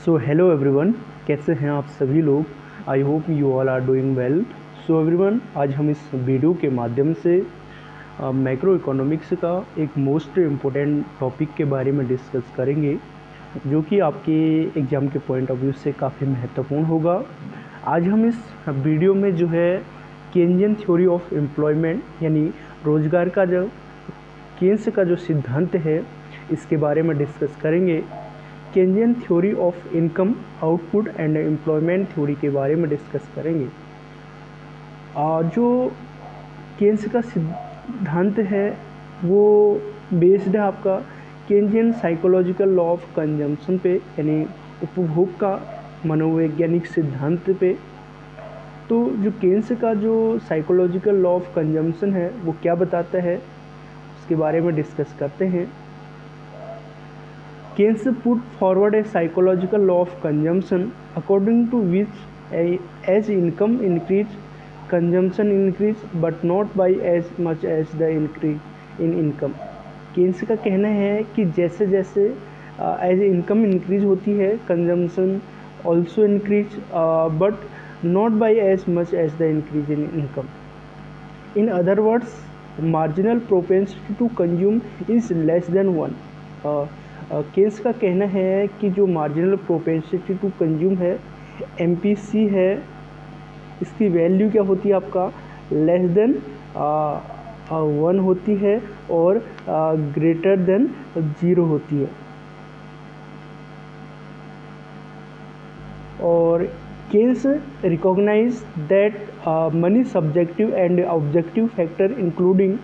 So hello everyone, कैसे हैं आप सभी लोग। I hope you all are doing well. So everyone, आज हम इस वीडियो के माध्यम से मैक्रो इकोनॉमिक्स का एक मोस्ट इम्पोर्टेंट टॉपिक के बारे में डिस्कस करेंगे, जो कि आपके एग्ज़ाम के पॉइंट ऑफ व्यू से काफ़ी महत्वपूर्ण होगा। आज हम इस वीडियो में जो है केन्जियन थ्योरी ऑफ एम्प्लॉयमेंट यानी रोजगार का जो केन्स का जो सिद्धांत है इसके बारे में डिस्कस करेंगे। Keynesian theory of income output and employment theory के बारे में डिस्कस करेंगे। जो केन्स का सिद्धांत है वो बेस्ड है आपका Keynesian psychological law of consumption पे, यानी उपभोग का मनोवैज्ञानिक सिद्धांत पे। तो जो केन्स का जो साइकोलॉजिकल लॉ ऑफ कंजम्पशन है वो क्या बताता है उसके बारे में डिस्कस करते हैं। Keynes put forward a psychological law of consumption according to which as income increase, consumption increase but not by as much as the increase in income। Keynes का कहना है कि जैसे जैसे एज इनकम इंक्रीज होती है consumption also increase but not by as much as the increase in income. In other words, marginal propensity to consume is less than 1। Keynes का कहना है कि जो मार्जिनल प्रोपेंसिटी टू कंज्यूम है, MPC है, इसकी वैल्यू क्या होती है आपका लेस देन 1 होती है और ग्रेटर देन 0 होती है। और Keynes recognise that money subjective and objective factor including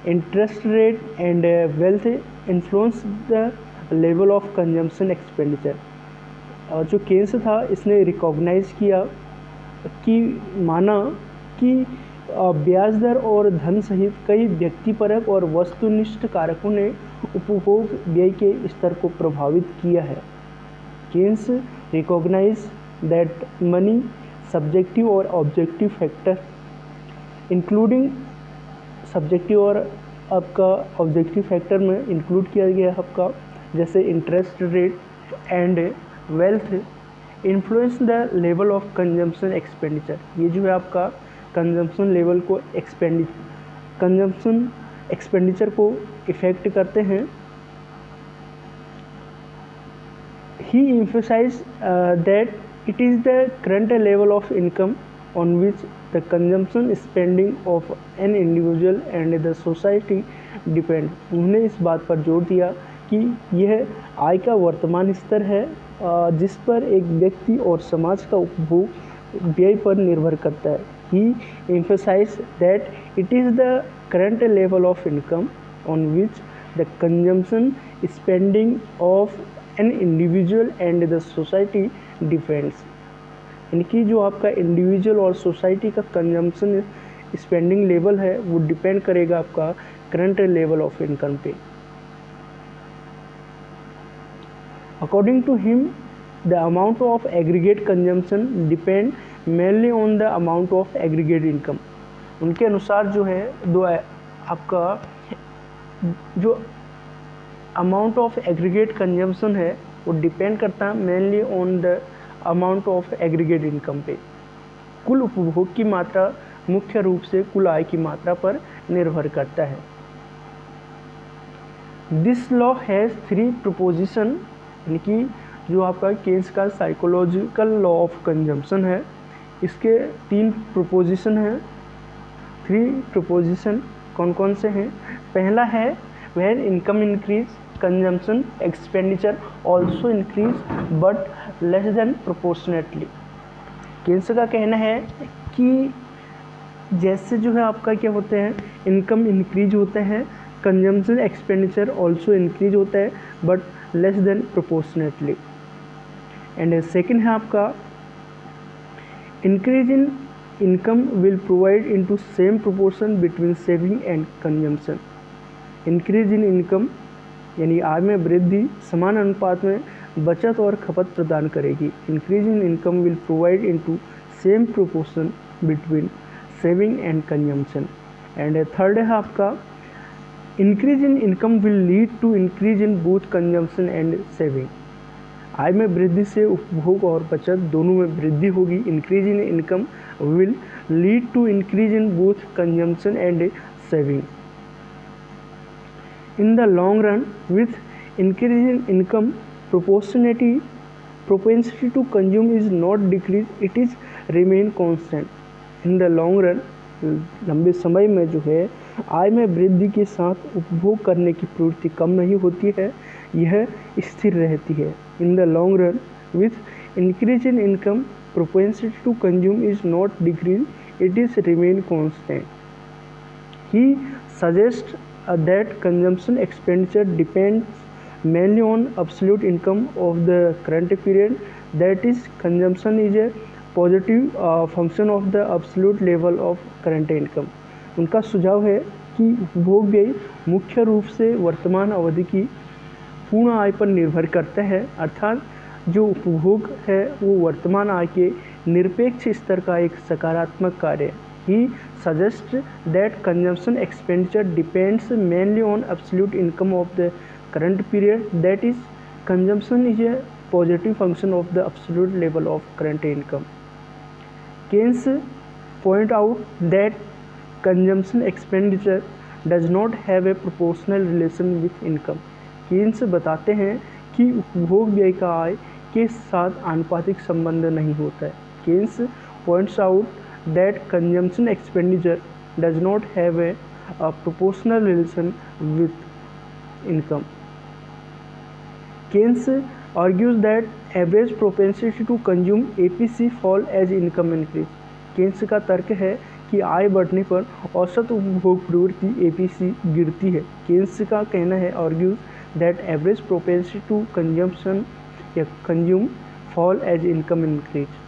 interest rate and wealth influence the level of consumption expenditure. जो केन्स था इसने रिकॉग्नाइज किया कि माना कि ब्याज दर और धन सहित कई व्यक्तिपरक और वस्तुनिष्ठ कारकों ने उपभोग व्यय के स्तर को प्रभावित किया है। Keynes recognise that money subjective और ऑब्जेक्टिव फैक्टर इंक्लूडिंग सब्जेक्टिव और आपका ऑब्जेक्टिव फैक्टर में इंक्लूड किया गया है आपका जैसे interest rate and wealth influence the level of consumption expenditure. ये जो है आपका कंजम्पशन लेवल को कंजम्पशन एक्सपेंडिचर को इफेक्ट करते हैं। ही emphasized that it is the current level of income on which the consumption spending of an individual and the society depend। उन्होंने इस बात पर जोर दिया कि यह आय का वर्तमान स्तर है जिस पर एक व्यक्ति और समाज का उपभोग व्यय पर निर्भर करता है। He emphasized that it is the current level of income on which the consumption spending of an individual and the society depends। यानी कि जो आपका इंडिविजुअल और सोसाइटी का कंजम्पशन स्पेंडिंग लेवल है वो डिपेंड करेगा आपका करंट लेवल ऑफ इनकम पे। According to him the amount of aggregate consumption depend mainly on the amount of aggregate income. उनके अनुसार जो है आपका जो अमाउंट ऑफ एग्रीगेट कंजम्पशन है वो डिपेंड करता है mainly on the amount of aggregate income पे। कुल उपभोग की मात्रा मुख्य रूप से कुल आय की मात्रा पर निर्भर करता है। दिस लॉ हैज़ 3 प्रोपोजिशन, यानी कि जो आपका केन्स का साइकोलॉजिकल लॉ ऑफ कंजम्पशन है इसके 3 प्रोपोजिशन हैं। 3 प्रोपोजिशन कौन कौन से हैं? पहला है when income increase consumption expenditure also increase but less than proportionately. Keynes का कहना है कि जैसे जो है आपका क्या होते हैं इनकम इंक्रीज होता है, कंजम्पशन एक्सपेंडिचर ऑल्सो इंक्रीज होता है but less than proportionately. And second है आपका increase in income will provide into same proportion between saving and consumption. Increase in income यानी आय में वृद्धि समान अनुपात में बचत और खपत प्रदान करेगी। Increase in income will provide into same proportion between saving and consumption. And third है आपका increase in income will lead to increase in both consumption and saving. आय में वृद्धि से उपभोग और बचत दोनों में वृद्धि होगी। Increase in income will lead to increase in both consumption and saving. In the long run with increase in income propensity to consume is not decrease, it is remain constant. In the long run, लंबे समय में जो है आय में वृद्धि के साथ उपभोग करने की प्रवृत्ति कम नहीं होती है, यह स्थिर रहती है। इन the long run with increase in income propensity to consume is not decrease, it is remain constant. He suggests that consumption expenditure depends mainly on absolute income of the current period, that is consumption is a positive function of the absolute level of current income. उनका सुझाव है कि उपभोग व्यय मुख्य रूप से वर्तमान अवधि की पूर्ण आय पर निर्भर करता है, अर्थात जो उपभोग है वो वर्तमान आय के निरपेक्ष स्तर का एक सकारात्मक कार्य है। He suggests that consumption expenditure depends mainly on absolute income of the current period, that is consumption is a positive function of the absolute level of current income. Keynes point out that consumption expenditure does not have a proportional relation with income. Keynes बताते हैं कि उपभोग व्यय का आय के साथ आनुपातिक संबंध नहीं होता है। Keynes points out that consumption expenditure does not have a proportional relation with income. Keynes argues that average propensity to consume APC fall as income increase. Keynes का तर्क है कि आय बढ़ने पर औसत उपभोग प्रवृत्ति APC गिरती है। Keynes का कहना है argues that average propensity to consumption या consume fall as income increase.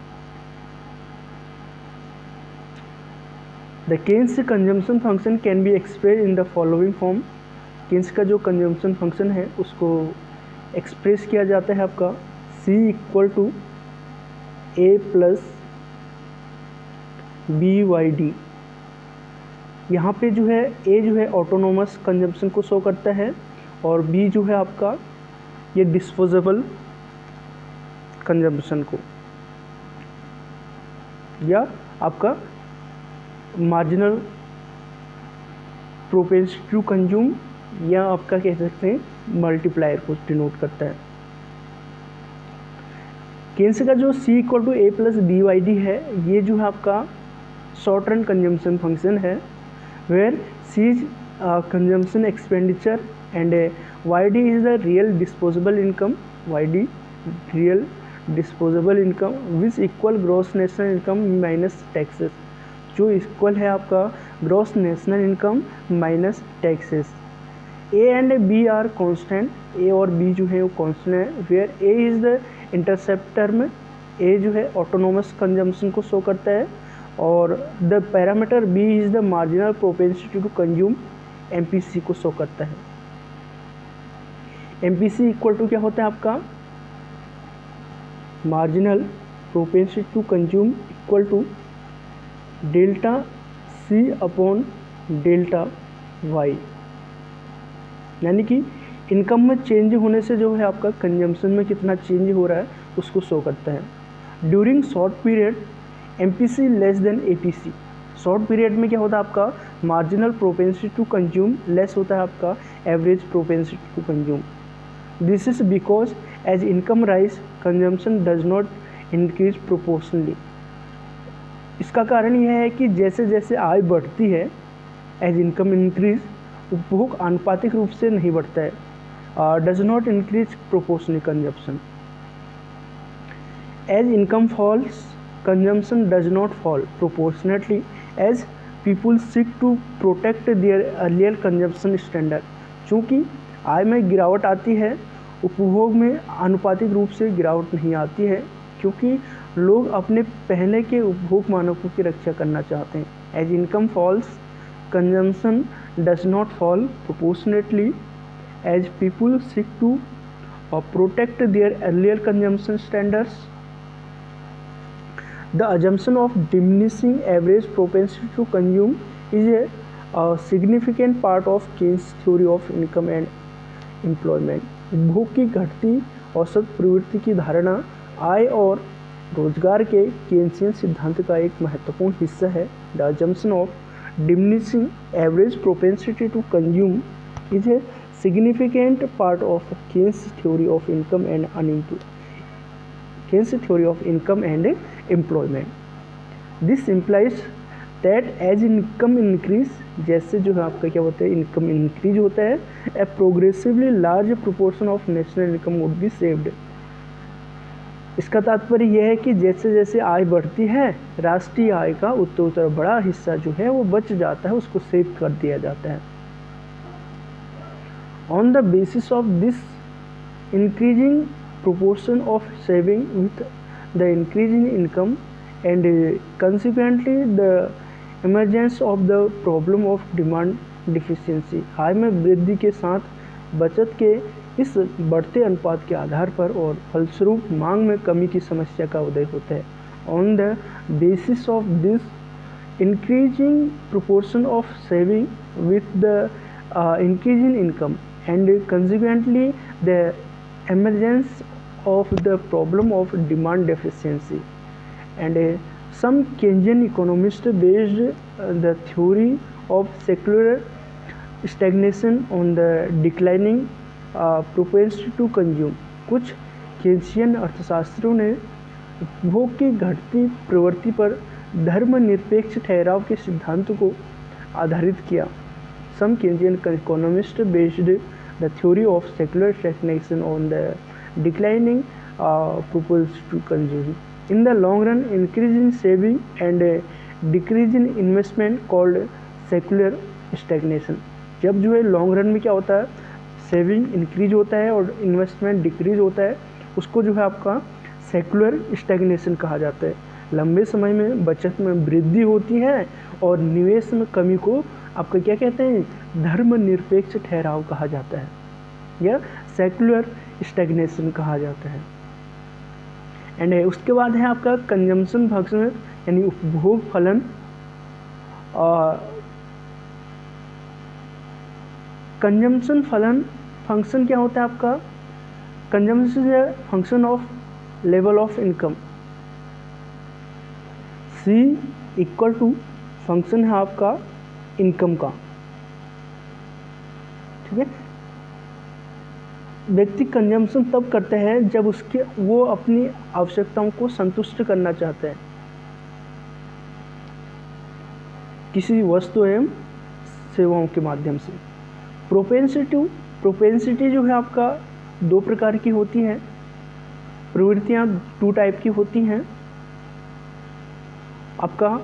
The Keynes consumption function can be expressed in the following form. Keynes का जो consumption function है उसको एक्सप्रेस किया जाता है आपका C equal to A plus BYD। यहाँ पे जो है A जो है ऑटोनोमस कंजम्पशन को शो करता है और B जो है आपका ये डिस्पोजेबल कंजम्पशन को, या आपका मार्जिनल प्रोपेंसिटी टू कंज्यूम, या आपका कह सकते हैं मल्टीप्लायर को डिनोट करता है। केन्स का जो C equal to A plus BYD है, ये जो है आपका शॉर्ट रन कंजम्पशन फंक्शन है, where C is consumption expenditure and YD is the real disposable income, YD real disposable income which equal gross national income minus taxes, जो इक्वल है आपका gross national income minus taxes. A and B are constant, A और B जो है वो constant है, where A is the intercept term, A जो है ऑटोनोमस कंजम्पशन को शो करता है और the parameter B is the marginal propensity to consume, MPC को शो करता है। MPC इक्वल टू क्या होता है आपका marginal propensity to consume equal to delta C upon delta Y, यानी कि इनकम में चेंज होने से जो है आपका कंजम्पशन में कितना चेंज हो रहा है उसको शो करता है। During short period MPC less than APC, short period में क्या होता है आपका marginal propensity to consume less होता है आपका average propensity to consume. This is because as income rise consumption does not increase proportionally. इसका कारण यह है कि जैसे जैसे आय बढ़ती है एज इनकम इंक्रीज, उपभोग आनुपातिक रूप से नहीं बढ़ता है, does not increase proportionally consumption. As income falls consumption does not fall proportionately as people seek to protect their earlier consumption standard. चूँकि आय में गिरावट आती है, उपभोग में आनुपातिक रूप से गिरावट नहीं आती है, क्योंकि लोग अपने पहले के उपभोग मानकों की रक्षा करना चाहते हैं। As income falls consumption does not fall proportionately as people seek to protect their earlier consumption standards. The assumption of diminishing average propensity to consume is a significant part of Keynes' theory of income and employment. उपभोग की घटती औसत प्रवृत्ति की धारणा आय और रोजगार के केन्सियन सिद्धांत का एक महत्वपूर्ण हिस्सा है। The assumption of diminishing average propensity to consume is a significant part of Keynes' theory of income and employment. This implies that as income increase, जैसे जो है आपका क्या होता है इनकम इंक्रीज होता है, a progressively large proportion of national income would be saved. इसका तात्पर्य यह है कि जैसे जैसे आय बढ़ती है, राष्ट्रीय आय का उत्तरोत्तर बड़ा हिस्सा जो है वो बच जाता है, उसको सेव कर दिया जाता है। On the basis of this increasing proportion of saving with the increasing income and consequently the emergence of the problem of demand deficiency, आय में वृद्धि के साथ बचत के इस बढ़ते अनुपात के आधार पर और फलस्वरूप मांग में कमी की समस्या का उदय होता है। On the basis of this increasing proportion of saving with the increasing income and consequently the emergence of the problem of demand deficiency, and some Keynesian economists based the theory of secular stagnation on the declining propensity to consume. कुछ केन्सियन अर्थशास्त्रियों ने उपभोग की घटती प्रवृत्ति पर धर्मनिरपेक्ष ठहराव के सिद्धांत को आधारित किया। Some Keynesian economists based the theory of secular stagnation on the declining propensity to consume. In the long run, increase in saving and decrease in investment called secular stagnation. जब जो है लॉन्ग रन में क्या होता है, saving increase होता है और इन्वेस्टमेंट डिक्रीज होता है, उसको जो है आपका सेकुलर स्टैग्नेशन कहा जाता है। लंबे समय में बचत में वृद्धि होती है और निवेश में कमी को आपका क्या कहते हैं, धर्मनिरपेक्ष ठहराव कहा जाता है या सेकुलर स्टैग्नेशन कहा जाता है। एंड उसके बाद है आपका कंजम्पशन फंक्शन यानी उपभोग फलन। कंजम्पशन फंक्शन क्या होता है आपका, कंजम्पशन है function of level of income. C equal to function है आपका इनकम का, ठीक है। व्यक्ति कंजम्पशन तब करता है जब वो अपनी आवश्यकताओं को संतुष्ट करना चाहता है किसी वस्तु एवं सेवाओं के माध्यम से। प्रोपेंसिटी जो है आपका दो प्रकार की होती है, प्रवृत्तियां 2 टाइप की होती हैं। आपका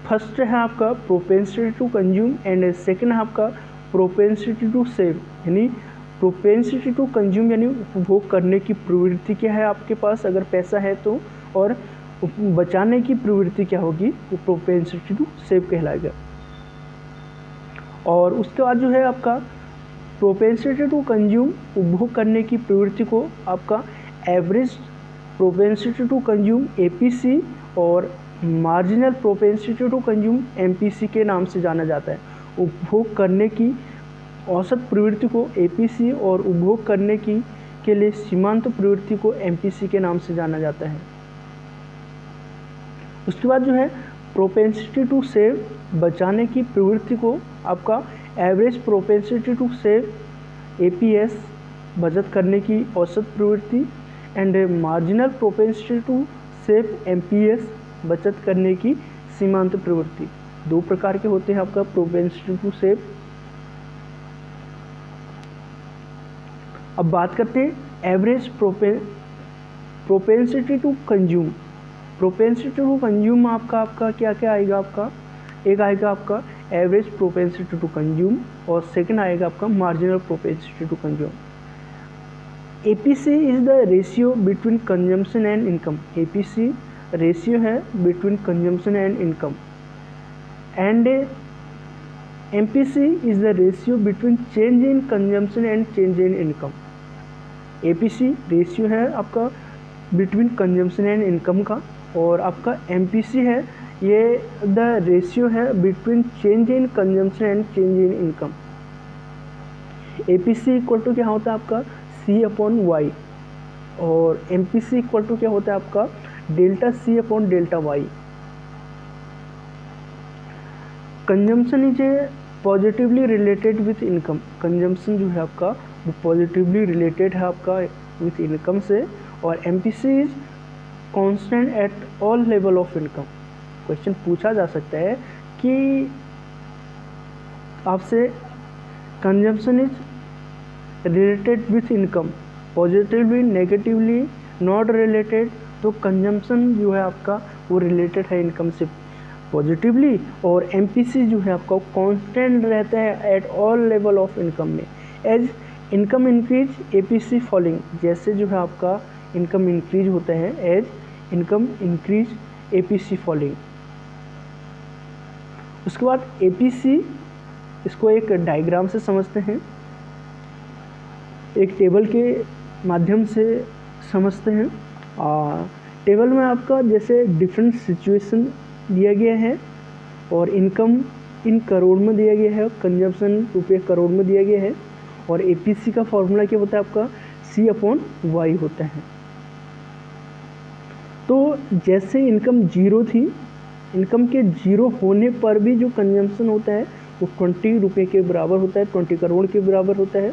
फर्स्ट है आपका propensity to consume and second है आपका प्रोपेंसिटी टू सेव। यानी प्रोपेंसिटी टू कंज्यूम यानी उपभोग करने की प्रवृत्ति क्या है आपके पास अगर पैसा है तो, और बचाने की प्रवृत्ति क्या होगी, वो प्रोपेंसिटी टू सेव कहलाएगा। और उसके बाद जो है आपका प्रोपेंसिटी टू कंज्यूम उपभोग करने की प्रवृत्ति को आपका average propensity to consume APC और marginal propensity to consume MPC के नाम से जाना जाता है। उपभोग करने की औसत प्रवृत्ति को APC और उपभोग करने के लिए सीमांत प्रवृत्ति को MPC के नाम से जाना जाता है। उसके बाद जो है प्रोपेंसिटी टू सेव बचाने की प्रवृत्ति को आपका average propensity to save APS बचत करने की औसत प्रवृत्ति and marginal propensity to save MPS बचत करने की सीमांत प्रवृत्ति। 2 प्रकार के होते हैं आपका प्रोपेंसिटी टू सेव। अब बात करते हैं average propensity to consume. Propensity to consume आपका क्या क्या आएगा, आपका एक आएगा आपका एवरेज प्रोपेंसिटी टू कंज्यूम और सेकंड आएगा आपका marginal propensity to consume. APC is the ratio between consumption and income. APC ratio है between consumption and income and MPC is the ratio between change in consumption and change in income. APC ratio है आपका between consumption and income का और आपका MPC है ये the ratio है between change in consumption and change in income. APC equal to क्या होता है आपका सी अपॉन वाई, और M P C equal to क्या होता है आपका delta C upon delta Y. Consumption is a positively related with income, consumption जो है आपका वो पॉजिटिवली रिलेटेड है आपका विथ इनकम से, और M P C is constant at all level of income. Question पूछा जा सकता है कि आपसे consumption is related with income, positively negatively not related, तो कंजम्पशन जो है आपका वो रिलेटेड है इनकम से पॉजिटिवली, और एमपीसी जो है आपका कांस्टेंट रहता है at all level of income में। As income increase APC falling, जैसे जो है आपका इनकम इंक्रीज होता है, as income increase APC falling. उसके बाद एपीसी, इसको एक डायग्राम से समझते हैं, एक टेबल के माध्यम से समझते हैं। टेबल में आपका जैसे डिफरेंट सिचुएशन दिया गया है, और इनकम इन करोड़ में दिया गया है, कंजम्पशन रुपये करोड़ में दिया गया है, और एपीसी का फॉर्मूला क्या होता है आपका सी अपॉन वाई होता है। तो जैसे इनकम जीरो थी, इनकम के जीरो होने पर भी जो कंजम्पशन होता है वो 20 रुपये के बराबर होता है, 20 करोड़ के बराबर होता है।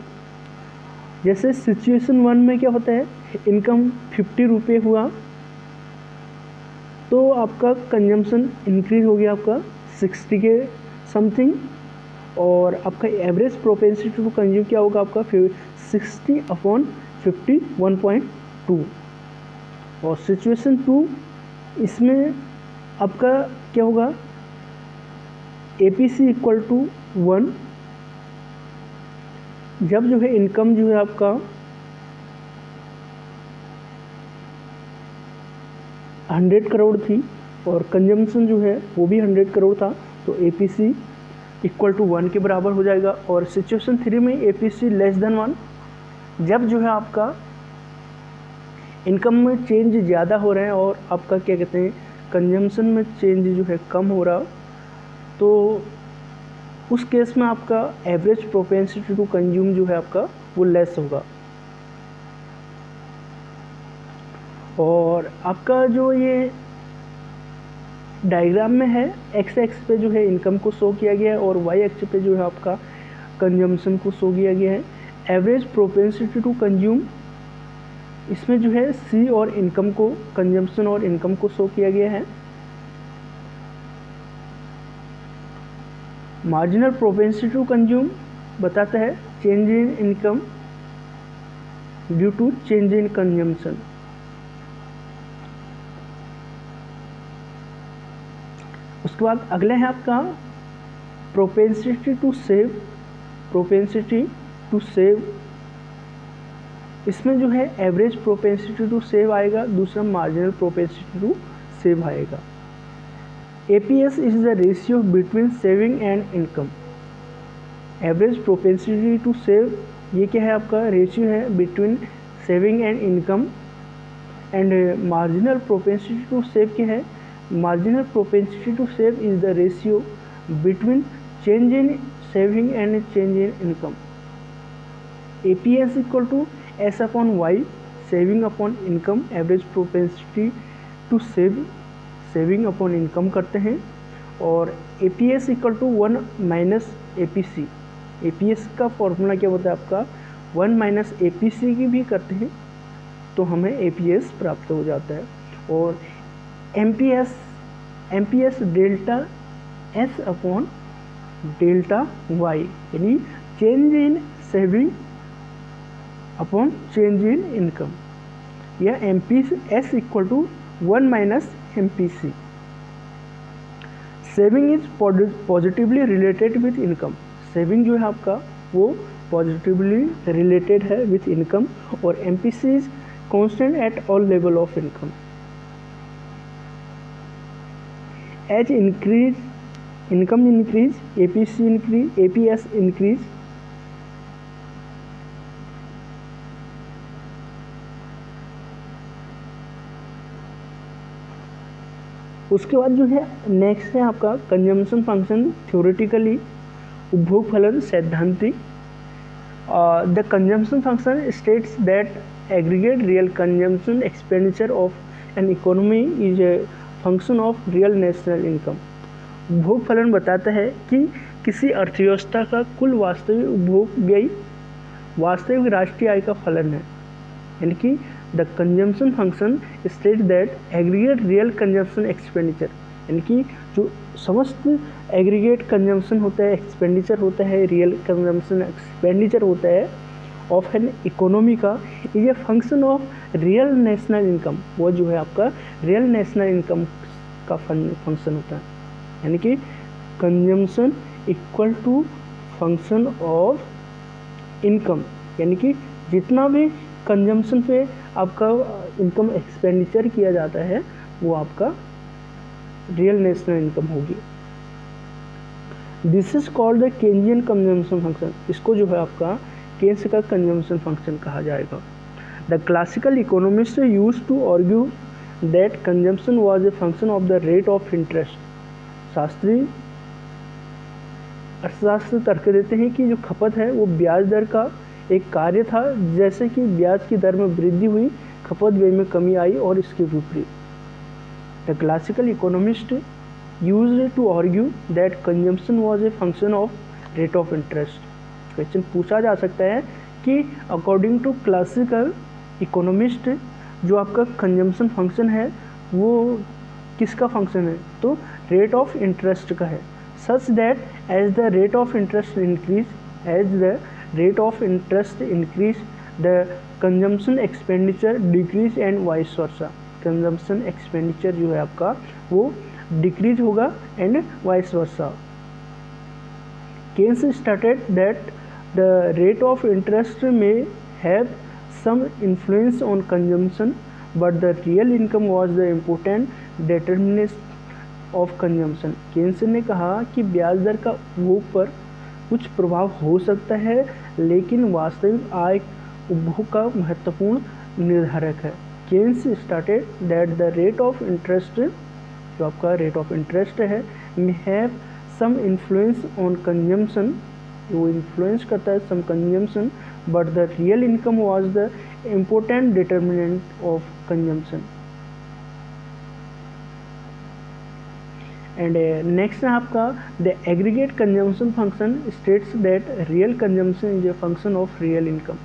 जैसे सिचुएशन 1 में क्या होता है, इनकम 50 रुपये हुआ तो आपका कंजम्पशन इंक्रीज हो गया आपका 60 के समथिंग, और आपका एवरेज प्रोपेंसिटी टू कंज्यूम क्या होगा आपका 60 अपॉन 50 1.2। और सिचुएशन 2 इसमें आपका क्या होगा एपीसी इक्वल टू 1, जब जो है इनकम जो है आपका 100 करोड़ थी और कंजम्पशन जो है वो भी 100 करोड़ था, तो एपीसी इक्वल टू 1 के बराबर हो जाएगा। और सिचुएशन 3 में एपीसी लेस देन 1, जब जो है आपका इनकम में चेंज ज़्यादा हो रहे हैं और आपका क्या कहते हैं कंजम्पशन में चेंज जो है कम हो रहा, तो उस केस में आपका एवरेज प्रोपेंसिटी टू कंज्यूम जो है आपका वो लेस होगा। और आपका जो ये डायग्राम में है, एक्स एक्स पे जो है इनकम को शो किया गया है और वाई एक्स पे जो है आपका कंजम्पशन को शो किया गया है। एवरेज प्रोपेंसिटी टू कंज्यूम, इसमें जो है सी और इनकम को, कंजम्पशन और इनकम को शो किया गया है। मार्जिनल प्रोपेंसिटी टू कंज्यूम बताता है change in income due to change in consumption. उसके बाद अगला है आपका propensity to save, propensity to save, इसमें जो है एवरेज प्रोपेंसिटी टू सेव आएगा, दूसरा मार्जिनल प्रोपेंसिटी टू सेव आएगा। APS is the ratio between saving and income. Average propensity to save ये क्या है आपका रेशियो है between saving and income, and marginal propensity to save क्या है, marginal propensity to save is the ratio between change in saving and change in income. APS equal to S upon Y, saving upon income, average propensity to save, saving upon income करते हैं, और APS equal to 1 minus APC. APS का formula क्या होता है आपका 1 minus APC की भी करते हैं तो हमें एपीएस प्राप्त हो जाता है। और MPS, MPS delta S upon delta Y, यानी change in saving upon change in income, या MPS equal to 1 minus MPC. Saving is positively related with income, saving जो है आपका वो पॉजिटिवली रिलेटेड है विथ इनकम, और MPC is constant at all level of income. As increase income increase, APC increase, APS increase. उसके बाद जो है नेक्स्ट है आपका कंजम्पशन फंक्शन थ्योरेटिकली, उपभोग फलन सैद्धांतिक। The consumption function states that aggregate real consumption expenditure of an economy is a function of real national income. उपभोग फलन बताता है कि किसी अर्थव्यवस्था का कुल वास्तविक उपभोग व्यय वास्तविक राष्ट्रीय आय का फलन है। यानी कि the consumption function state that aggregate real consumption expenditure, यानी कि जो समस्त एग्रीगेट कंजम्पशन होता है, एक्सपेंडिचर होता है, रियल कंजम्पशन एक्सपेंडिचर होता है ऑफ एन इकोनॉमी का is a function of real national income. वो जो है आपका रियल नेशनल इनकम का फंक्शन होता है। यानी कि consumption equal to function of income, यानी कि जितना भी कंजम्पशन पे आपका इनकम एक्सपेंडिचर किया जाता है वो आपका रियल नेशनल इनकम होगी। This is called the Keynesian consumption function. इसको जो है आपका केन्स का कंजम्पशन फंक्शन कहा जाएगा। The classical economist used to argue that consumption was a function of the rate of interest. शास्त्रीय अर्थशास्त्र तर्क देते हैं कि जो खपत है वो ब्याज दर का एक कार्य था, जैसे कि ब्याज की दर में वृद्धि हुई खपत व्यय में कमी आई और इसके विपरीत। The classical economist used to argue that consumption was a function of rate of interest. Question पूछा जा सकता है कि अकॉर्डिंग टू क्लासिकल इकोनॉमिस्ट जो आपका कंजम्पशन फंक्शन है वो किसका फंक्शन है, तो रेट ऑफ इंटरेस्ट का है। Such that as the rate of interest increase the consumption expenditure decrease and vice versa. Consumption expenditure जो है आपका वो डिक्रीज होगा and vice versa. Keynes started that the rate of interest may have some influence on consumption, but the real income was the important determinant of consumption। Keynes ने कहा कि ब्याज दर का उपभोग पर कुछ प्रभाव हो सकता है, लेकिन वास्तविक आय उपभोग का महत्वपूर्ण निर्धारक है। Keynes started that the rate of interest, जो आपका रेट ऑफ इंटरेस्ट है, may have some influence on consumption, वो इन्फ्लुएंस करता है some consumption, but the real income was the important determinant of consumption। and next है आपका the aggregate consumption function states that real consumption is a function of real income।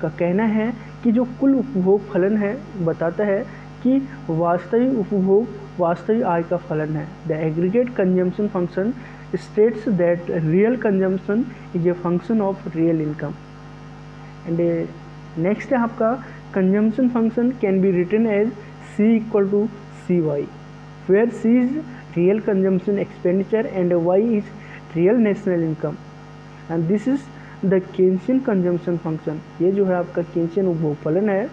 का कहना है कि जो कुल उपभोग फलन है बताता है कि वास्तविक उपभोग वास्तविक आय का फलन है। the aggregate consumption function states that real consumption is a function of real income। And next है आपका consumption function can be written as C equal to C Y, where C is real consumption expenditure and Y is real national income, and this is the Keynesian consumption function. ये जो है आपका Keynesian उपभोग फलन है।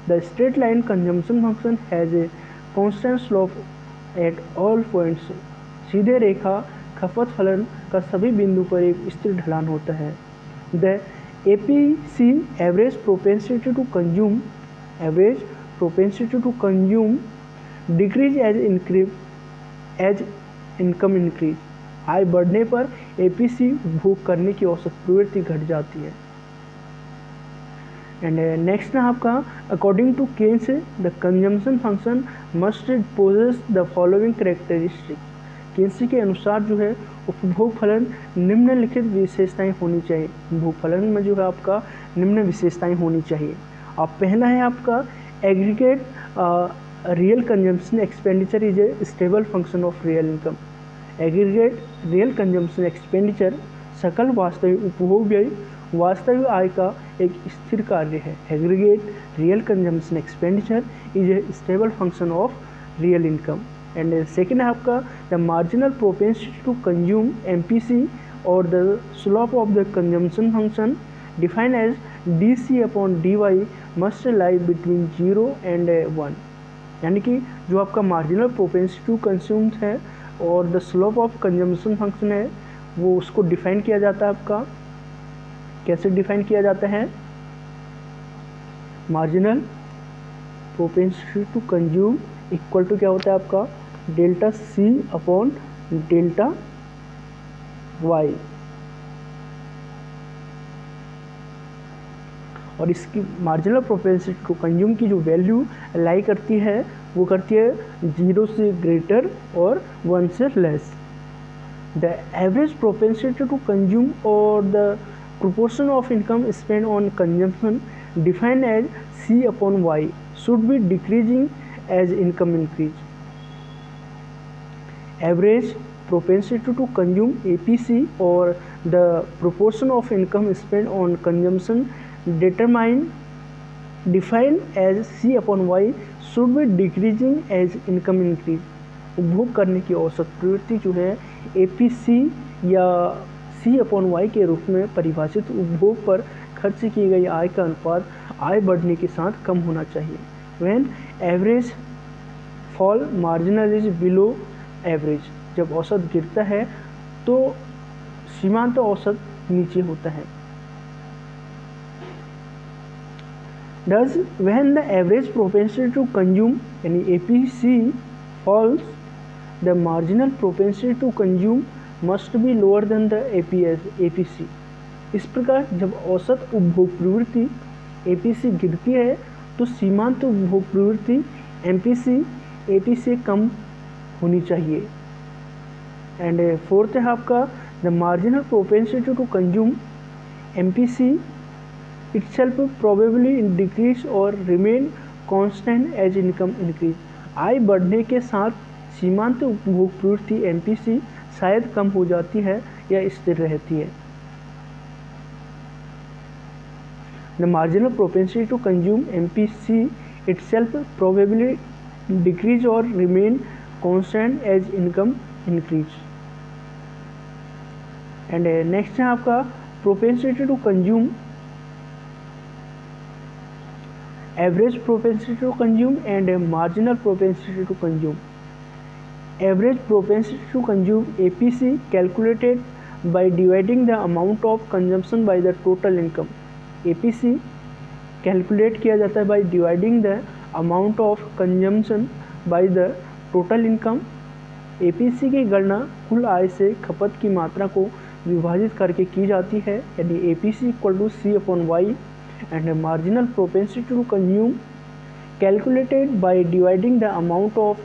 The straight line consumption function has a constant slope at all points. सीधे रेखा खपत फलन का सभी बिंदु पर एक स्थिर ढलान होता है। The APC average propensity to consume decrease as income increase। आय बढ़ने पर APC उपभोग करने की औसत प्रवृत्ति घट जाती है। एंड नेक्स्ट है आपका according to Keynes the consumption function must possess the following characteristic. Keynes के अनुसार जो है उपभोग फलन निम्नलिखित विशेषताएं होनी चाहिए। उपभोग फलन में जो है आपका निम्न विशेषताएं होनी चाहिए। अब पहला है आपका aggregate real consumption expenditure is a stable function of real income. Aggregate real consumption expenditure सकल वास्तविक उपभोग व्यय वास्तविक आय का एक स्थिर कार्य है। Aggregate real consumption expenditure is a stable function of real income. And second है आपका the marginal propensity to consume MPC और the slope of the consumption function defined as DC upon DY must lie between 0 and 1। यानी कि जो आपका marginal propensity to consume है और the slope of consumption function है वो उसको डिफाइन किया जाता है। आपका कैसे डिफाइन किया जाता है, marginal propensity to consume equal to क्या होता है आपका delta C upon delta Y। और इसकी मार्जिनल प्रोपेंसिटी टू कंज्यूम की जो वैल्यू लाई करती है वो करती है 0 से ग्रेटर और 1 से less. The average propensity to consume और the proportion of income spent on consumption defined as C upon Y should be decreasing as income increase. Average propensity to consume APC or the proportion of income spent on consumption defined as C upon Y should be decreasing as income increase. उपभोग करने की औसत प्रवृत्ति जो है APC या C/Y के रूप में परिभाषित उपभोग पर खर्च की गई आय का अनुपात आय बढ़ने के साथ कम होना चाहिए। When average fall marginal is below average, जब औसत गिरता है तो सीमांत औसत नीचे होता है। Thus, when the average propensity to consume यानी APC falls, the marginal propensity to consume must be lower than the APC. इस प्रकार जब औसत उपभोग प्रवृत्ति APC गिरती है तो सीमांत उपभोग प्रवृत्ति MPC AP से कम होनी चाहिए। एंड फोर्थ है आपका the marginal propensity to consume MPC itself probably decrease और remain constant as income increase. आय बढ़ने के साथ सीमांत उपभोग प्रवृत्ति MPC शायद कम हो जाती है या स्थिर रहती है। The marginal propensity to consume MPC itself probably decrease or remain constant as income increase. And next है आपका propensity to consume, average propensity to consume and marginal propensity to consume. Average propensity to consume APC calculated by dividing the amount of consumption by the total income. APC calculate किया जाता है by dividing the amount of consumption by the total income. APC की गणना कुल आय से खपत की मात्रा को विभाजित करके की जाती है, यानी APC equal to C/Y and marginal propensity to consume calculated by dividing the amount of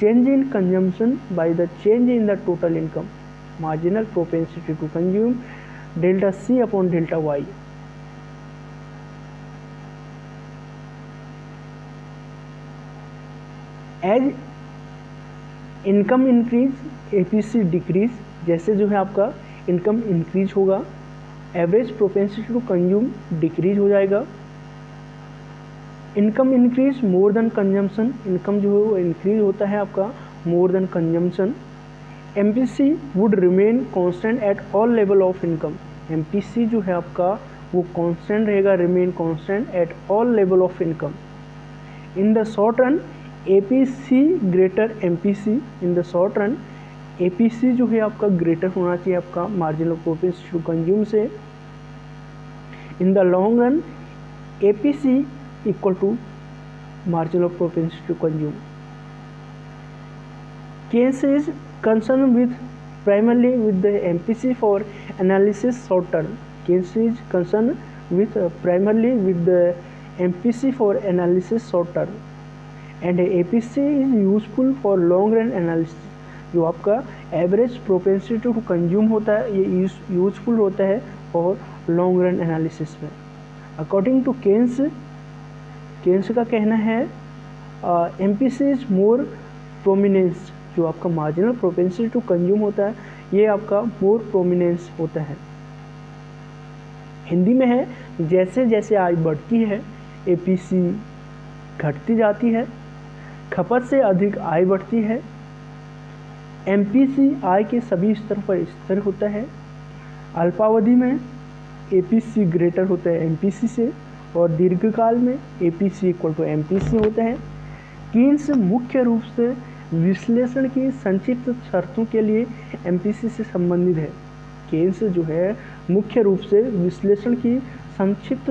change in consumption by the change in the total income. Marginal propensity to consume delta C upon delta Y. As income increase APC decrease, जैसे जो है आपका income increase होगा average propensity to consume decrease हो जाएगा। Income increase more than consumption, income जो है वो इंक्रीज होता है आपका more than consumption. MPC would remain constant at all level of income, MPC जो है आपका वो कांस्टेंट रहेगा, remain constant at all level of income. In the short run APC greater MPC, in the short run APC जो है आपका greater होना चाहिए आपका मार्जिनल प्रोपेंसिटी टू कंज्यूम से। इन the long run APC equal to marginal propensity to consume. Keynes is concerned with primarily with the MPC for analysis short term. Keynes is concerned with primarily with the MPC for analysis short term, and APC is useful for long run analysis. जो आपका average propensity to consume होता है ये useful होता है और long run analysis में। According to Keynes का कहना है MPC इज मोर प्रोमिनेंस, जो आपका मार्जिनल प्रोपेंसिटी टू कंज्यूम होता है ये आपका मोर प्रोमिनेंस होता है। हिंदी में है जैसे जैसे आय बढ़ती है APC घटती जाती है, खपत से अधिक आय बढ़ती है। MPC आय के सभी स्तर पर स्थिर होता है। अल्पावधि में APC ग्रेटर होता है MPC से और दीर्घकाल में APC इक्वल टू MPC होता है। कीन्स मुख्य रूप से विश्लेषण की संक्षिप्त शर्तों के लिए MPC से संबंधित है। कीन्स जो है मुख्य रूप से विश्लेषण की संक्षिप्त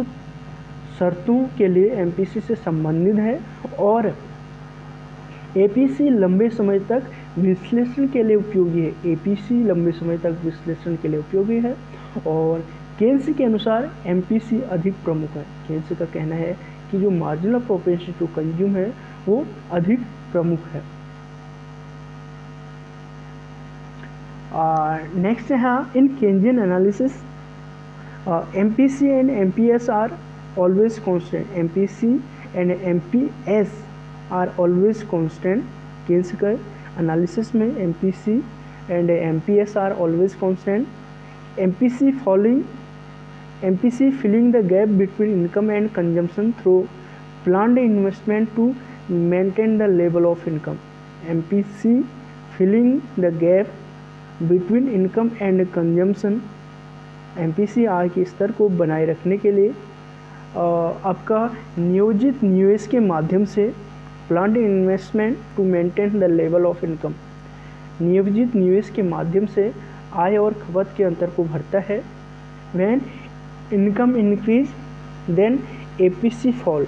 शर्तों के लिए MPC से संबंधित है और APC लंबे समय तक विश्लेषण के लिए उपयोगी है। APC लंबे समय तक विश्लेषण के लिए उपयोगी है और केन्स के अनुसार एमपीसी अधिक प्रमुख है। केन्स का कहना है कि जो मार्जिनल प्रोपेंसिटी टू कंज्यूम है वो अधिक प्रमुख है। नेक्स्ट है in Keynesian analysis MPC and MPS are always constant. MPC and MPS are always constant. Keynes का एनालिसिस में MPC and MPS are always constant. MPC filling the gap between income and consumption through planned investment to maintain the level of income. MPC filling the gap between income and consumption, MPC आय के स्तर को बनाए रखने के लिए आपका नियोजित निवेश के माध्यम से planned investment to maintain the level of income, नियोजित निवेश के माध्यम से आय और खपत के अंतर को भरता है। When income increase then APC fall,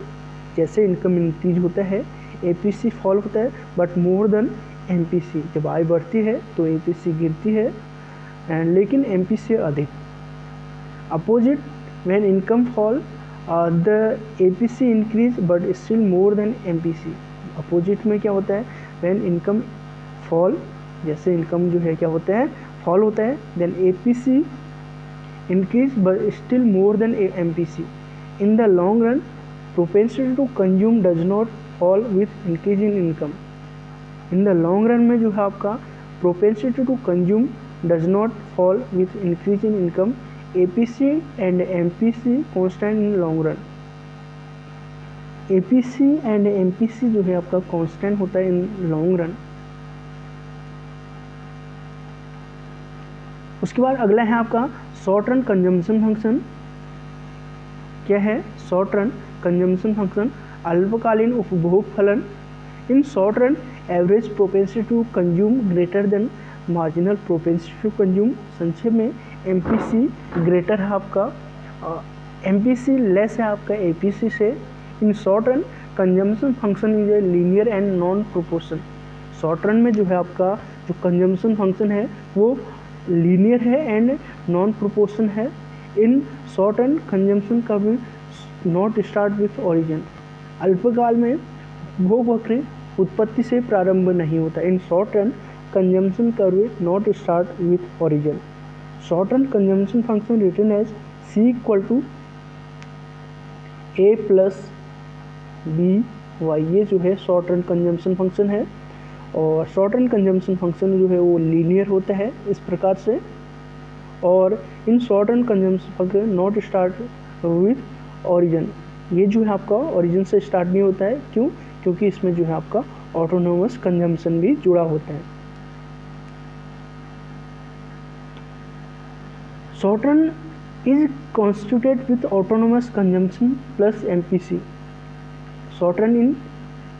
जैसे इनकम इंक्रीज होता है एपीसी फॉल होता है, बट मोर देन एमपीसी, जब आय बढ़ती है तो एपीसी गिरती है एंड लेकिन एमपीसी अधिक। Opposite when income fall the APC increase but still more than MPC. Opposite में क्या होता है, व्हेन इनकम फॉल, जैसे इनकम जो है क्या होता है फॉल होता है, then APC increase but still more than MPC. In the long run, propensity to consume does not fall with increase in income. In the long run में जो है आपका propensity to consume does not fall with increase in income. APC and MPC constant in long run. APC and MPC जो है आपका constant होता है in long run. उसके बाद अगला है आपका शॉर्ट रन कंजम्पशन फंक्शन। क्या है शॉर्ट रन कंजम्पशन फंक्शन? अल्पकालीन उपभोग फलन। In short run average propensity to consume greater than marginal propensity to consume. संक्षेप में एमपीसी ग्रेटर है आपका, एमपीसी लेस है आपका एपीसी से। इन short run consumption function is a linear and non proportion. Short run में जो है आपका जो कंजम्पशन फंक्शन है वो लीनियर है एंड नॉन प्रोपोर्शन है। इन शॉर्ट रन कंजम्पशन का भी नॉट स्टार्ट विथ ओरिजिन। अल्पकाल में भोग वक्र उत्पत्ति से प्रारंभ नहीं होता। In short run consumption curve not start with origin. Short run consumption function written as C equal to A plus B Y, ये जो है शॉर्ट रन कंजम्पशन फंक्शन है। और शॉर्ट रन कंजम्पशन फंक्शन जो है वो लीनियर होता है इस प्रकार से। और इन short run consumption function not start with origin, ये जो है आपका ओरिजिन से स्टार्ट नहीं होता है। क्यों? क्योंकि इसमें जो है आपका ऑटोनोमस कंजम्पशन भी जुड़ा होता है। Short run is constituted with autonomous consumption plus MPC. Short run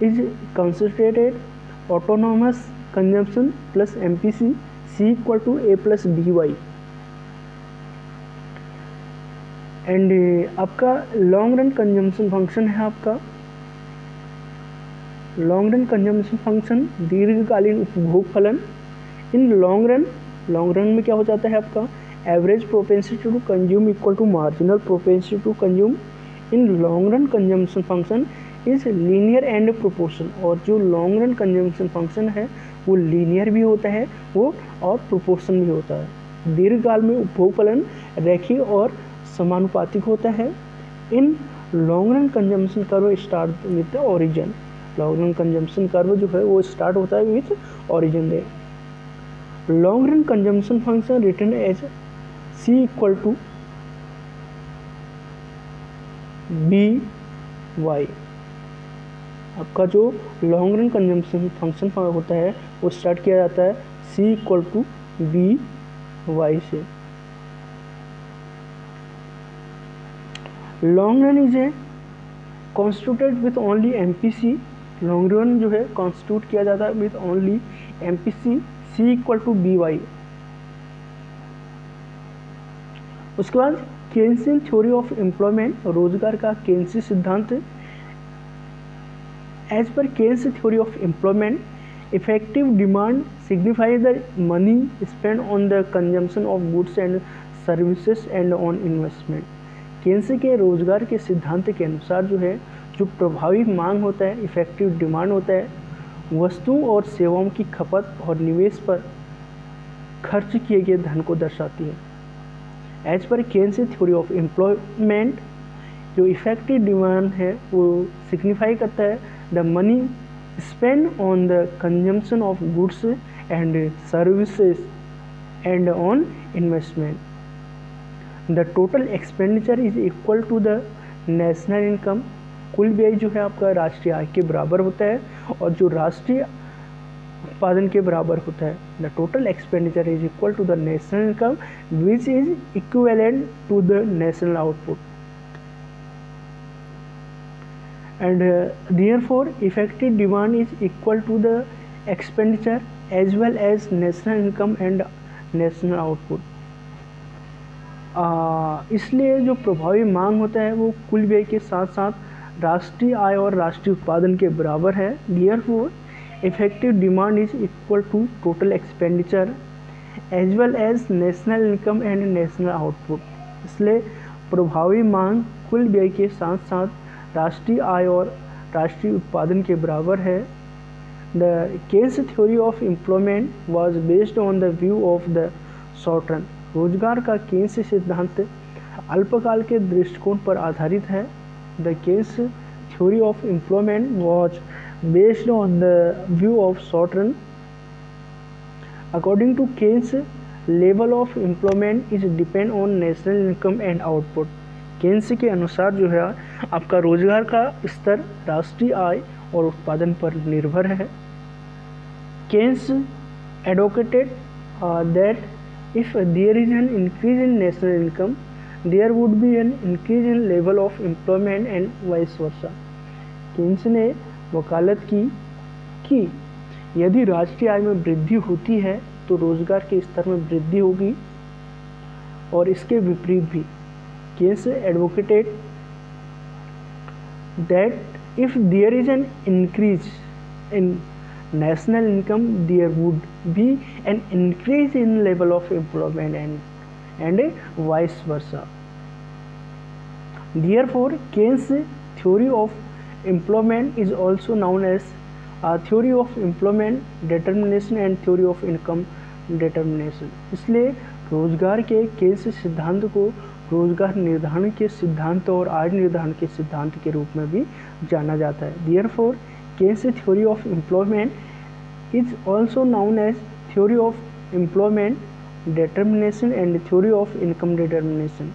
is constituted autonomous consumption plus MPC, C equal to A plus BY। And आपका लॉन्ग रन कंजम्पशन फंक्शन है आपका लॉन्ग रन कंजम्पशन फंक्शन दीर्घकालीन उपभोग फलन। इन long run में क्या हो जाता है आपका average propensity to consume equal to marginal propensity to consume. In long run consumption function is linear and proportion. और जो लॉन्ग रन कंजम्पशन फंक्शन है वो लीनियर भी होता है वो और प्रोपोर्शन भी होता है। दीर्घकाल में उपभोग फलन रेखीय और समानुपातिक होता है। In long run consumption curve start with origin. Long run consumption curve जो है वो स्टार्ट होता है विथ ओरिजिन डे। Long run consumption function written as C equal to B Y. आपका जो लॉन्ग रन कंजम्पशन फंक्शन होता है वो स्टार्ट किया जाता है C equal to B Y से। Long run is a constituted with only MPC. Long run जो है कॉन्स्टिट्यूट किया जाता है with only MPC, C equal to B Y. उसके बाद केन्सियन थ्योरी ऑफ एम्प्लॉयमेंट, रोजगार का केन्सी सिद्धांत। As per Keynes theory of employment, effective demand signifies the money spent on the consumption of goods and services and on investment. Keynes के रोजगार के सिद्धांत के अनुसार जो है, जो प्रभावी मांग होता है, इफेक्टिव डिमांड होता है, वस्तुओं और सेवाओं की खपत और निवेश पर खर्च किए गए धन को दर्शाती है। एज पर केन्स थ्योरी ऑफ एम्प्लॉयमेंट, जो इफेक्टिव डिमांड है वो सिग्निफाई करता है the money spend on the consumption of goods and services and on investment. The total expenditure is equal to the national income. कुल व्यय जो है आपका राष्ट्रीय आय के बराबर होता है और जो राष्ट्रीय उत्पादन के बराबर होता है। The total expenditure is equal to the national income which is equivalent to the national output and therefore effective demand is equal to the expenditure as well as national income and national output। इसलिए जो प्रभावी मांग होता है वो कुल व्यय के साथ साथ राष्ट्रीय आय और राष्ट्रीय उत्पादन के बराबर है। therefore effective demand is equal to total expenditure as well as national income and national output। इसलिए प्रभावी मांग कुल व्यय के साथ साथ राष्ट्रीय आय और राष्ट्रीय उत्पादन के बराबर है। The Keynes theory of employment was based on the view of the short run. रोजगार का केन्स सिद्धांत अल्पकाल के दृष्टिकोण पर आधारित है। The Keynes theory of employment was based on the view of short run. According to Keynes, level of employment is depend on national income and output. Keynes के अनुसार जो है आपका रोजगार का स्तर राष्ट्रीय आय और उत्पादन पर निर्भर है। Keynes advocated that if there is an increase in national income there would be an increase in level of employment and vice versa. Keynes ने वकालत की कि यदि राष्ट्रीय आय में वृद्धि होती है तो रोजगार के स्तर में वृद्धि होगी और इसके विपरीत भी। Keynes advocated that if there is an increase in national income, there would be an increase in level of employment and vice versa. Therefore, Keynes theory of employment is also known as theory of employment determination and theory of income determination। इसलिए रोजगार के Keynes सिद्धांत को रोजगार निर्धारण के सिद्धांत और आय निर्धारण के सिद्धांत के रूप में भी जाना जाता है। Therefore, Keynes theory of employment is also known as theory of employment determination and theory of income determination।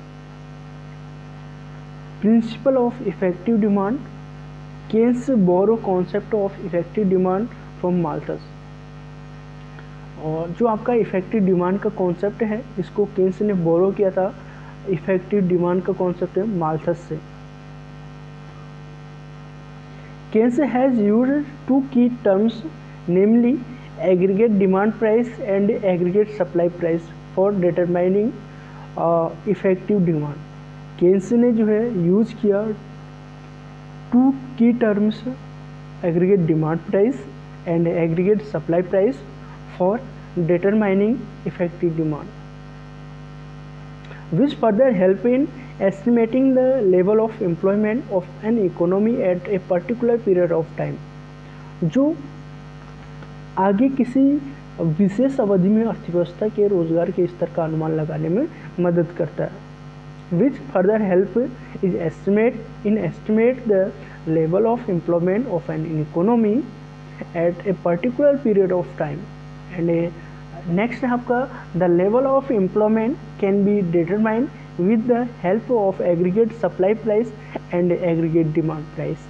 Principle of effective demand, Keynes borrow concept of effective demand from Malthus। और जो आपका इफेक्टिव डिमांड का concept है इसको Keynes ने borrow किया था effective demand का कॉन्सेप्ट है माल्थस से। Keynes has used two key terms namely aggregate demand price and aggregate supply price for determining effective demand. Keynes ने जो है यूज किया two key terms aggregate demand price and aggregate supply price for determining effective demand, which further help in estimating the level of employment of an economy at a particular period of time। जो आगे किसी विशेष अवधि में अर्थव्यवस्था के रोजगार के स्तर का अनुमान लगाने में मदद करता है। which further help is estimate the level of employment of an economy at a particular period of time। And next है आपका the level of employment can be determined with the help of aggregate supply price and aggregate demand price.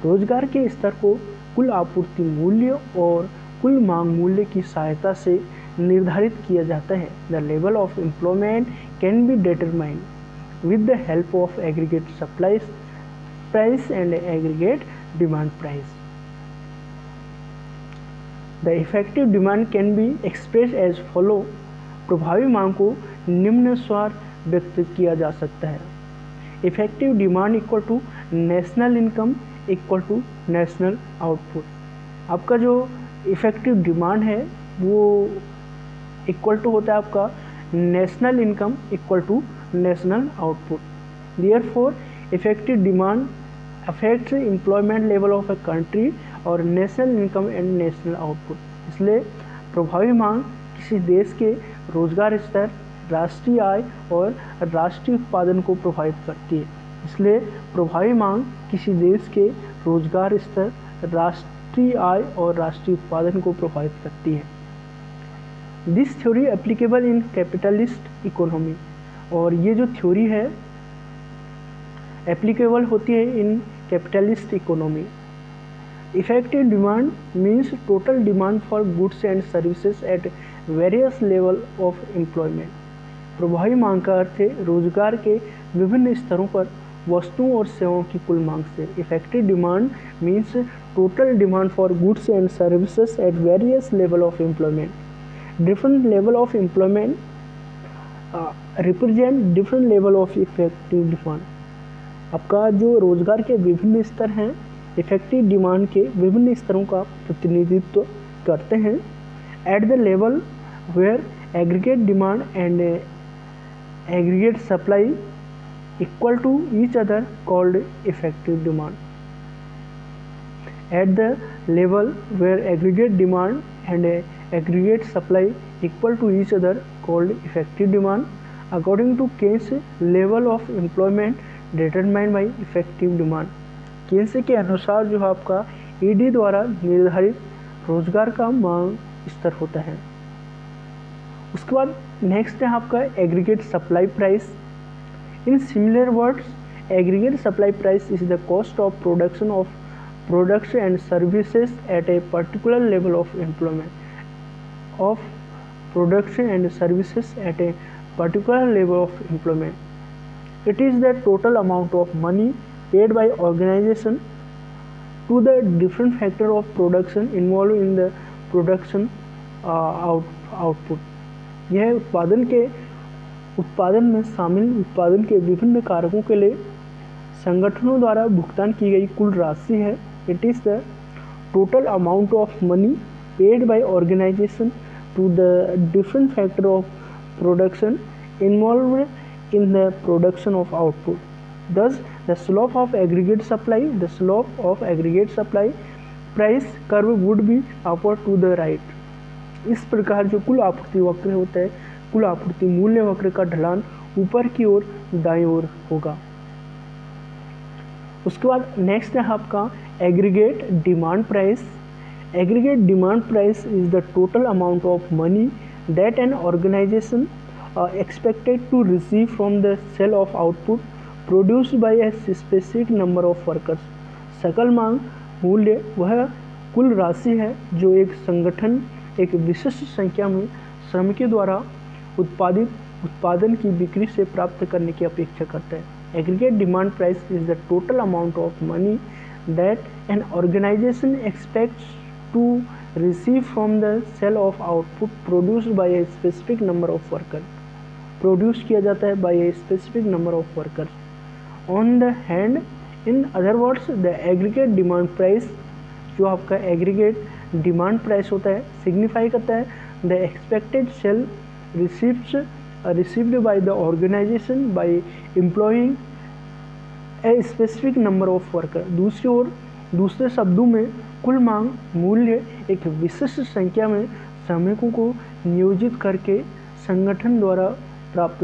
रोजगार के स्तर को कुल आपूर्ति मूल्य और कुल मांग मूल्य की सहायता से निर्धारित किया जाता है। The level of employment can be determined with the help of aggregate supply price and aggregate demand price. The effective demand can be express as follow. प्रभावी मांग को निम्नानुसार व्यक्त किया जा सकता है। Effective demand equal to national income equal to national output. आपका जो इफेक्टिव डिमांड है वो इक्वल टू होता है आपका national income equal to national output. Therefore, effective demand affects employment level of a country और national income and national output. इसलिए प्रभावी मांग किसी देश के रोजगार स्तर, राष्ट्रीय आय और राष्ट्रीय उत्पादन को प्रभावित करती है। इसलिए प्रभावी मांग किसी देश के रोजगार स्तर, राष्ट्रीय आय और राष्ट्रीय उत्पादन को प्रभावित करती है। This theory applicable in capitalist economy, और ये जो थ्योरी है एप्लीकेबल होती है in capitalist economy. Effective demand means total demand for goods and services at various level of employment. प्रभावी मांग का अर्थ है रोजगार के विभिन्न स्तरों पर वस्तुओं और सेवाओं की कुल मांग से। Effective demand means total demand for goods and services at various level of employment. Different level of employment represent different level of effective demand. आपका जो रोजगार के विभिन्न स्तर हैं इफेक्टिव डिमांड के विभिन्न स्तरों का प्रतिनिधित्व करते हैं। At the level where aggregate demand and aggregate supply equal to each other called effective demand. At the level where aggregate demand and aggregate supply equal to each other called effective demand. According to Keynes, level of employment determined by effective demand. Keynes के अनुसार जो आपका ED द्वारा निर्धारित रोजगार का मांग स्तर होता है। उसके बाद नेक्स्ट है आपका aggregate supply price. In similar words, aggregate supply price is the cost of production of products and services at a particular level of employment. Of production and services at a particular level of employment. It is the total amount of money paid by organization to the different factor of production involved in the production output. यह उत्पादन में शामिल उत्पादन के विभिन्न कारकों के लिए संगठनों द्वारा भुगतान की गई कुल राशि है। It is the total amount of money paid by organisation to the different factor of production involved in the production of output. Thus the slope of aggregate supply price curve would be upward to the right. इस प्रकार जो कुल आपूर्ति वक्र होता है, कुल आपूर्ति मूल्य वक्र का ढलान ऊपर की ओर दाईं ओर होगा। उसके बाद नेक्स्ट है आपका aggregate demand price. Aggregate demand price is the total amount of money that an organisation expected to receive from the sale of output produced by a specific number of workers. सकल मांग मूल्य वह कुल राशि है जो एक संगठन एक विशिष्ट संख्या में श्रमिकों द्वारा उत्पादन की बिक्री से प्राप्त करने की अपेक्षा करता है। Aggregate demand price is the total amount of money that an organisation expects to receive from the sale of output produced by a specific number of worker. Produce किया जाता है by a specific number of workers. On the hand in other words the aggregate demand price जो आपका aggregate demand price होता है signify करता है the expected sale received by the organization by employing a specific number of worker। दूसरे शब्दों में कुल मांग मूल्य एक विशिष्ट संख्या में श्रमिकों को नियोजित करके संगठन द्वारा प्राप्त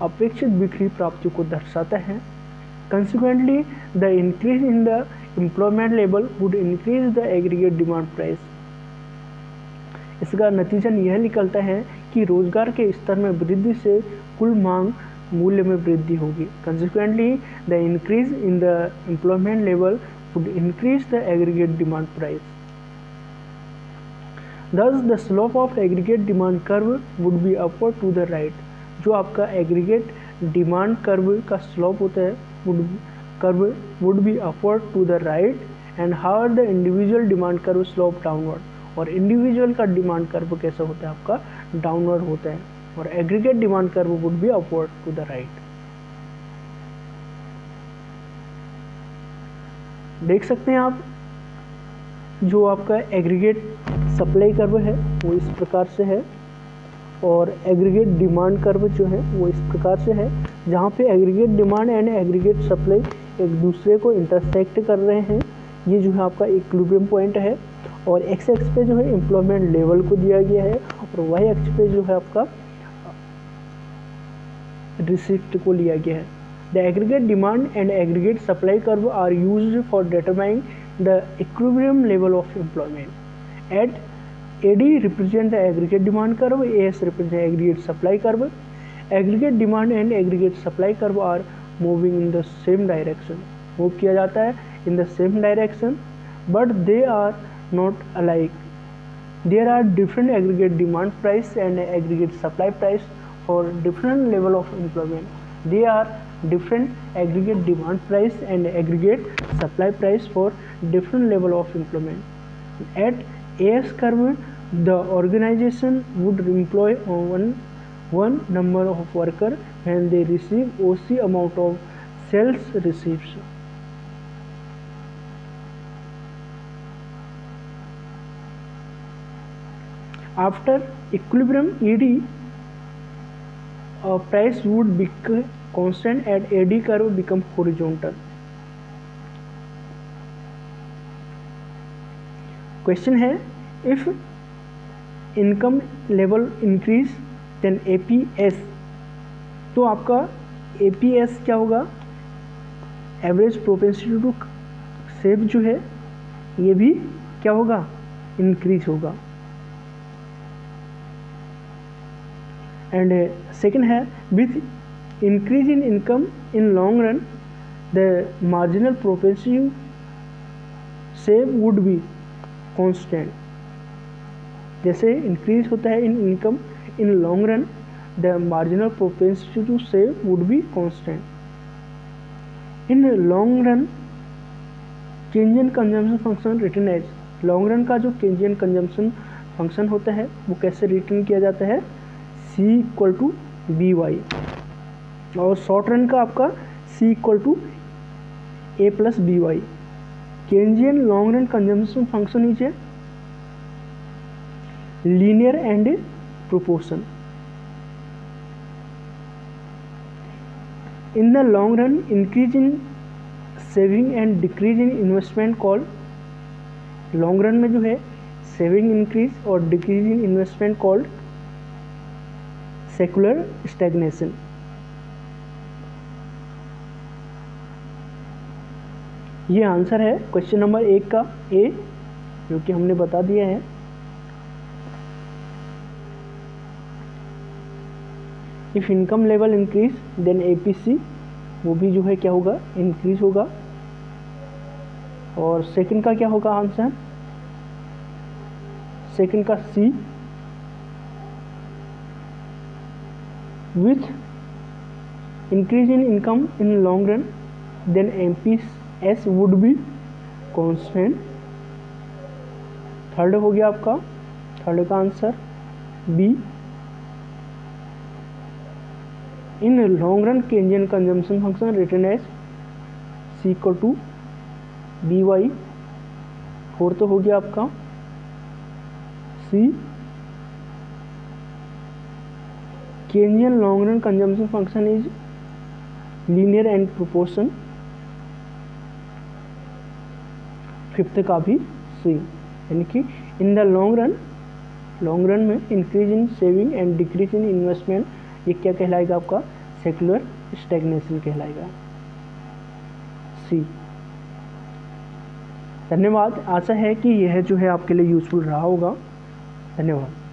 अपेक्षित बिक्री प्राप्ति को दर्शाता है। Consequently, the increase in the employment level would increase the aggregate demand price। इसका नतीजा यह निकलता है कि रोजगार के स्तर में वृद्धि से कुल मांग मूल्य में वृद्धि होगी। Consequently, the increase in the employment level would increase the aggregate demand price। Thus, the slope of aggregate demand curve would be upward to the right। जो आपका aggregate demand curve का slope होता है curve would be upward to the right and however the individual demand curve slope downward। और individual का demand curve कैसा होता है आपका डाउनवर्ड होता है और aggregate demand curve would be upward to the right. देख सकते हैं आप जो आपका एग्रीगेट सप्लाई कर्व है वो इस प्रकार से है और एग्रीगेट डिमांड कर्व जो है वो इस प्रकार से है, जहाँ पे aggregate demand and aggregate supply एक दूसरे को इंटरसेक्ट कर रहे हैं। ये जो है आपका इक्विलिब्रियम पॉइंट है। और एक्स एक्स पे जो है एम्प्लॉयमेंट लेवल को दिया गया है, और वाई एक्स पे जो है आपका रिसिप्ट को लिया गया है। The aggregate demand and aggregate supply curve are used for determining the equilibrium level of employment. At AD represent the aggregate demand curve, AS represent aggregate supply curve. Aggregate demand and aggregate supply curve are moving in the same direction. Move किया जाता है in the same direction, but they are not alike. There are different aggregate demand price and aggregate supply price for different level of employment. They are different aggregate demand price and aggregate supply price for different level of employment. At AS curve, the organization would employ one number of worker when they receive OC amount of sales receipts. After equilibrium, ED price would become constant and AD curve become horizontal. Question है, if income level increase then APS, तो आपका APS क्या होगा, average propensity to save जो है ये भी क्या होगा, इंक्रीज होगा। एंड सेकंड है, with increase in income in long run the marginal propensity save would be constant. जैसे इंक्रीज होता है in income in long run the marginal propensity to save would be constant. In long run Keynesian consumption function written as, long run का जो Keynesian consumption function होता है वो कैसे return किया जाता है, C = BY, और शॉर्ट रन का आपका C = A + BY। Keynesian long run consumption function is a linear and proportion. In the long run increase in saving and decrease in investment called, long run में जो है saving increase और decrease in investment called secular stagnation. ये answer है question number 1 का A, जो कि हमने बता दिया है। If income level increase then APC, वो भी जो है क्या होगा, इंक्रीज होगा। और सेकंड का क्या होगा आंसर, सेकंड का C, with increase in income in long run then APS would be constant. Third हो गया आपका, थर्ड का answer B, in long run Keynesian consumption function written as C = BY। Fourth हो गया आपका C, Keynesian long run consumption function is linear and proportion. Fifth का भी C, यानी कि इन द लॉन्ग रन में increase in saving and decrease in investment, ये क्या कहलाएगा आपका, सेकुलर स्टैग्नेशन कहलाएगा C। धन्यवाद, आशा है कि यह जो है आपके लिए यूजफुल रहा होगा। धन्यवाद।